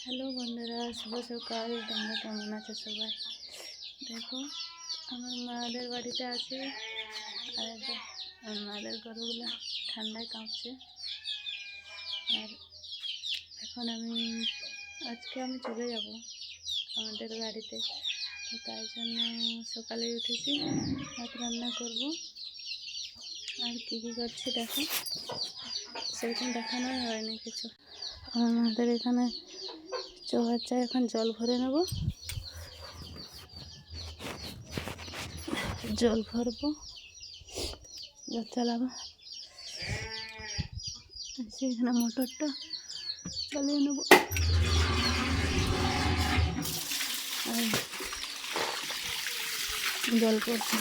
Hello বন্ধুরা, শুভ সকাল। তোমরা কেমন আছো সবাই? দেখো, আমার মাদের বাড়িতে আছে আর আমার মাদের গরুগুলো ঠান্ডায় কাঁপছে। আর এখন আজকে আমি চলে যাব আমাদের বাড়িতে, তো তাই জন্য সকালে উঠেছি, ভাত রান্না করব। আর কী কী করছি দেখো, সেরকম দেখানোই হয়নি কিছু। আমার মাদের এখানে চৌবাচ্চায় এখন জল ভরে নেব, জল ভরবো, জল চালাবো। সেখানে মোটরটা চালিয়ে নেব। আর জল পড়ছে,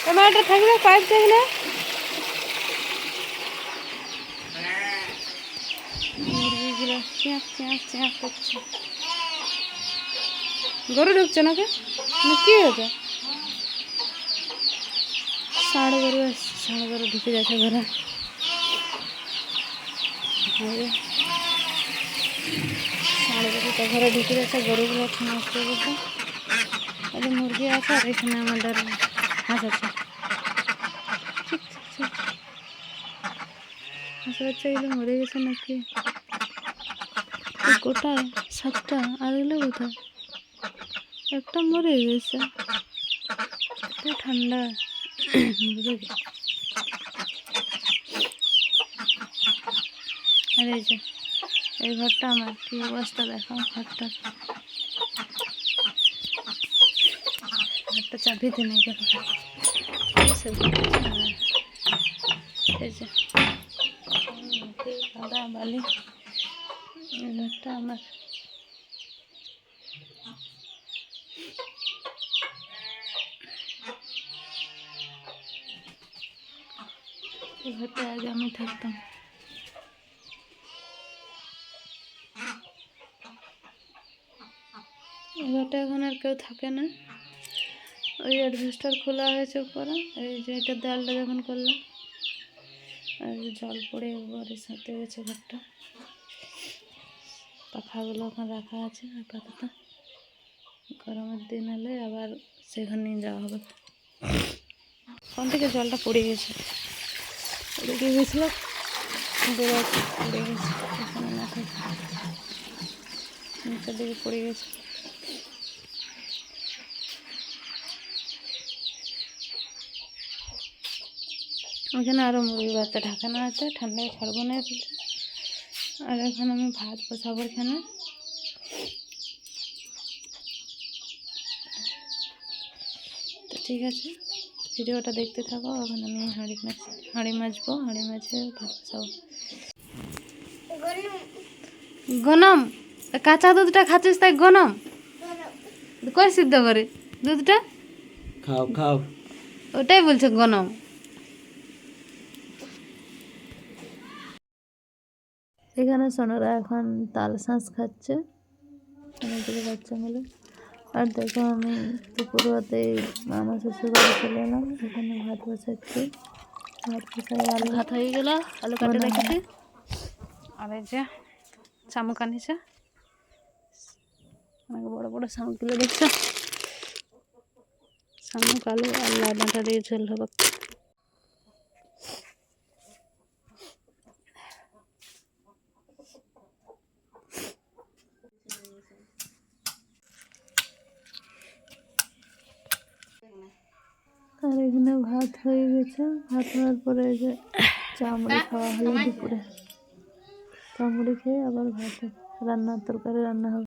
টমেটো থাকলে পাইপ থাকলে মুরগিগুলো চ্যাঁক চ্যাঁক চ্যাঁক করছে। গরু ঢুকছে নাকি না কি হয়েছে? ষাঁড় গরু আসছে, ষাঁড় গরু ঢুকে যাচ্ছে ঘরে। ষাঁড় গরুটা ঘরে ঢুকে যাচ্ছে, গরুগুলো নষ্ট করছে। এখানে মুরগি আছে আর এখানে আমাদের হাঁস আছে। হাঁস বাচ্চাগুলো মরে গেছে নাকি? গোটায় 7টা, আর এগুলো কোথায়? একটা মরে গেছে, এত ঠান্ডা। আর এই যে এই ঘরটা আমার, কি অবস্থা দেখো ঘরটা। ঘরটা চাবিতে নেই কেন? এই যে কাদা বালি, এই ঘরটা আমার। এই ঘরটা আগে আমি থাকতাম। এই ঘরটা এখন আর কেউ থাকে না। ওই অ্যাডভেস্টার খোলা হয়েছে উপরে, এই যে এটা দেয়ালটা যখন করলাম, আর জল পড়ে একবারে সাথে গেছে ঘরটা। পাখাগুলো এখন রাখা আছে আপাতত, গরমের দিন হলে আবার সেখানে নিয়ে যাওয়া হবে। কোন থেকে জলটা পড়ে গেছে, পড়ে গিয়েছিল, পড়ে গেছে এখানে না থাকে, নিচের দিকে পড়ে গেছে। ওখানে আরও মুরগি বাচ্চা ঢাকানো আছে, ঠান্ডায় ছাড়বো না বলছে। আর এখন আমি ভাত বসাবো এখানে। তো ঠিক আছে, ভিডিওটা দেখতে থাকো। এখন আমি হাঁড়ি মাজবো, হাঁড়ি মাঝে ভাত বসাবো। গনম, কাঁচা দুধটা খাচ্ছিস তাই গনম কই সিদ্ধ করে দুধটা খাও খাও, ওটাই বলছে গনম। এখানে সোনারা এখন তাল শাঁস খাচ্ছে, অনেকগুলো বাচ্চা মিলে। আর দেখো আমি দুপুরতে মামা শ্বশুর বাড়ি চলে এলাম, এখানে ভাত বসাচ্ছি। ভাত বসাই, আলু ভাত হয়ে গেল, আলু কাটে রেখেছি। আর এই যে শামুক আনিছে, অনেক বড় বড় শামুকগুলো দেখছো। শামুক, আলু আর লাউ ডাঁটা দিয়ে ঝোল হবে। আর এখানে ভাত হয়ে গেছে, ভাত হওয়ার পরে এই যে চামড়ি খাওয়া হলো দুপুরে। চামড়ি খেয়ে আবার ভাত রান্নার তরকারি রান্না হবে।